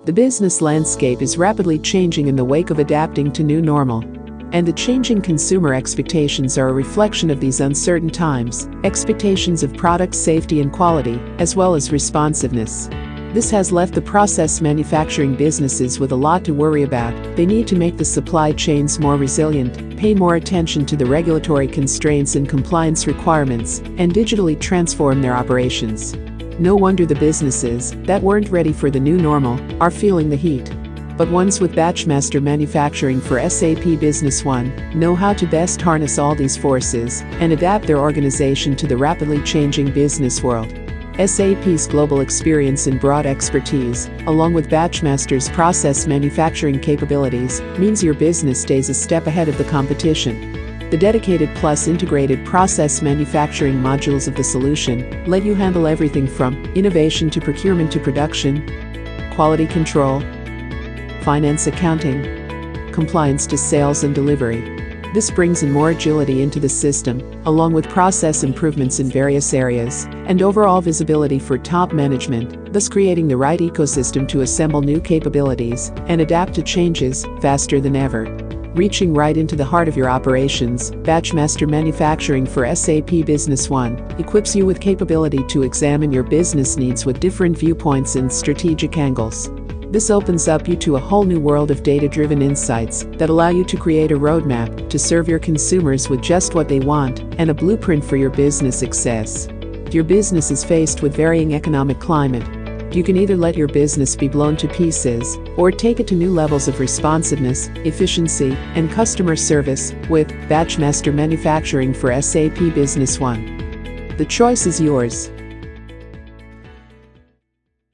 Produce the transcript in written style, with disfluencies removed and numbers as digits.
The business landscape is rapidly changing in the wake of adapting to new normal. And the changing consumer expectations are a reflection of these uncertain times, expectations of product safety and quality, as well as responsiveness. This has left the process manufacturing businesses with a lot to worry about. They need to make the supply chains more resilient, pay more attention to the regulatory constraints and compliance requirements, and digitally transform their operations. No wonder the businesses that weren't ready for the new normal are feeling the heat. But ones with BatchMaster Manufacturing for SAP Business One know how to best harness all these forces and adapt their organization to the rapidly changing business world. SAP's global experience and broad expertise, along with BatchMaster's process manufacturing capabilities, means your business stays a step ahead of the competition. The dedicated plus integrated process manufacturing modules of the solution let you handle everything from innovation to procurement to production, quality control, finance, accounting, compliance to sales and delivery. This brings in more agility into the system, along with process improvements in various areas, and overall visibility for top management, thus creating the right ecosystem to assemble new capabilities and adapt to changes faster than ever. Reaching right into the heart of your operations, BatchMaster Manufacturing for SAP Business One equips you with capability to examine your business needs with different viewpoints and strategic angles. This opens up you to a whole new world of data-driven insights that allow you to create a roadmap to serve your consumers with just what they want and a blueprint for your business success. If your business is faced with varying economic climate, you can either let your business be blown to pieces or take it to new levels of responsiveness, efficiency, and customer service with BatchMaster Manufacturing for SAP Business One. The choice is yours.